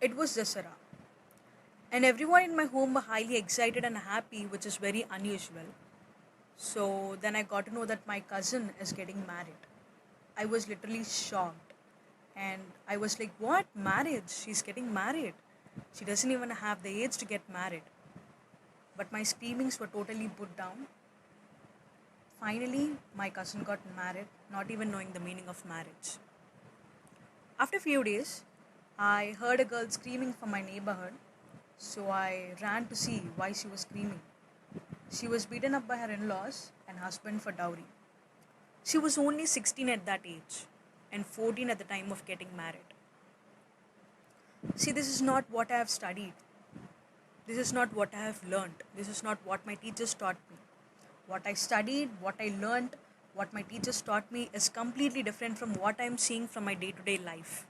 It was Dasara, and everyone in my home were highly excited and happy, which is very unusual. So then I got to know that my cousin is getting married. I was literally shocked, and I was like, "What? Marriage? She's getting married? She doesn't even have the age to get married." But my screamings were totally put down. Finally, my cousin got married, not even knowing the meaning of marriage. After a few days, I heard a girl screaming from my neighborhood, so I ran to see why she was screaming. She was beaten up by her in laws and husband for dowry. She was only 16 at that age and 14 at the time of getting married. See, this is not what I have studied. This is not what I have learned. This is not what my teachers taught me. What I studied, what I learned, what my teachers taught me is completely different from what I am seeing from my day to day life.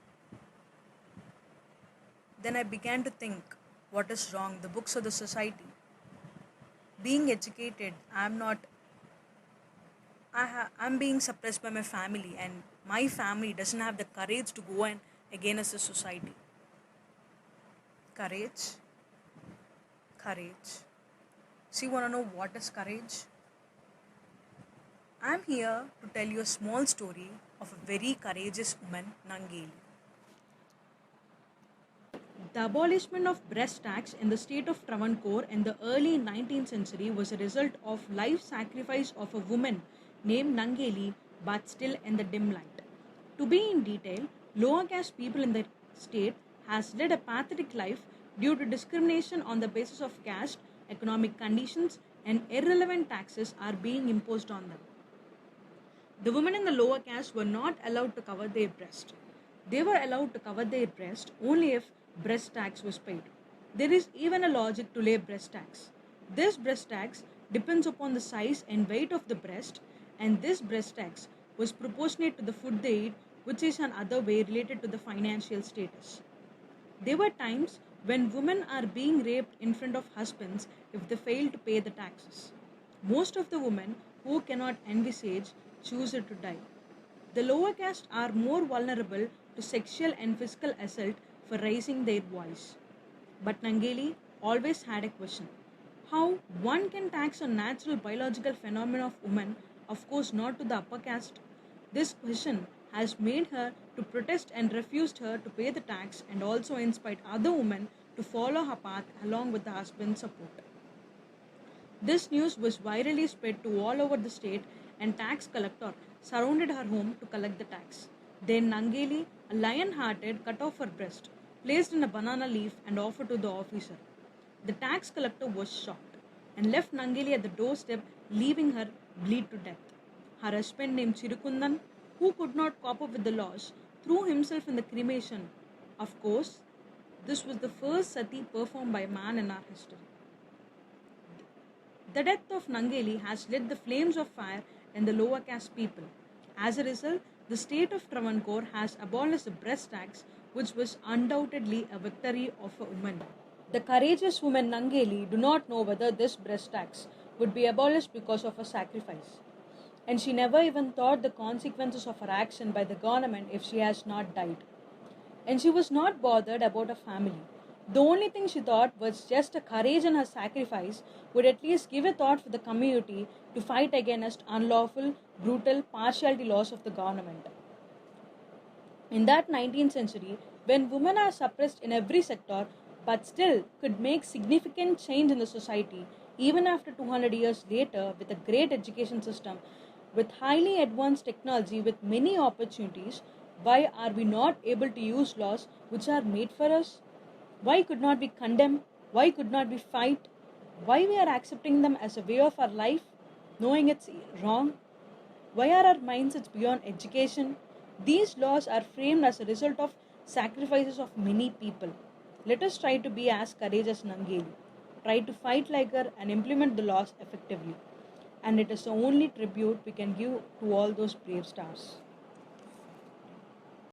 Then I began to think, what is wrong? The books or the society? Being educated, I'm being suppressed by my family, and my family doesn't have the courage to go and against the society. Courage, courage. So you want to know what is courage? I'm here to tell you a small story of a very courageous woman, Nangeli. The abolishment of breast tax in the state of Travancore in the early 19th century was a result of life sacrifice of a woman named Nangeli, but still in the dim light. To be in detail, lower caste people in the state has led a pathetic life due to discrimination on the basis of caste, economic conditions, and irrelevant taxes are being imposed on them. The women in the lower caste were not allowed to cover their breast. They were allowed to cover their breast only if breast tax was paid. There is even a logic to lay breast tax. This breast tax depends upon the size and weight of the breast, and this breast tax was proportionate to the food they eat, which is another way related to the financial status. There were times when women are being raped in front of husbands if they fail to pay the taxes. Most of the women who cannot envisage choose to die. The lower caste are more vulnerable to sexual and physical assault for raising their voice. But Nangeli always had a question. How one can tax a natural biological phenomenon of women, of course not to the upper caste. This question has made her to protest and refused her to pay the tax and also inspired other women to follow her path along with the husband's support. This news was virally spread to all over the state, and tax collector surrounded her home to collect the tax. Then Nangeli, a lion-hearted, cut off her breast, placed in a banana leaf and offered to the officer. The tax collector was shocked and left Nangeli at the doorstep, leaving her bleed to death. Her husband named Chirukundan, who could not cope up with the loss, threw himself in the cremation. Of course, this was the first sati performed by a man in our history. The death of Nangeli has lit the flames of fire in the lower caste people. As a result, the state of Travancore has abolished the breast tax, which was undoubtedly a victory of a woman. The courageous woman Nangeli do not know whether this breast tax would be abolished because of her sacrifice. And she never even thought the consequences of her action by the government if she has not died. And she was not bothered about her family. The only thing she thought was just her courage and her sacrifice would at least give a thought for the community to fight against unlawful, brutal, partiality laws of the government. In that 19th century, when women are suppressed in every sector but still could make significant change in the society, even after 200 years later, with a great education system, with highly advanced technology, with many opportunities, why are we not able to use laws which are made for us? Why could not we condemn? Why could not we fight? Why we are accepting them as a way of our life, knowing it's wrong? Why are our mindsets beyond education? These laws are framed as a result of sacrifices of many people. Let us try to be as courageous as Nangeli. Try to fight like her and implement the laws effectively. And it is the only tribute we can give to all those brave stars.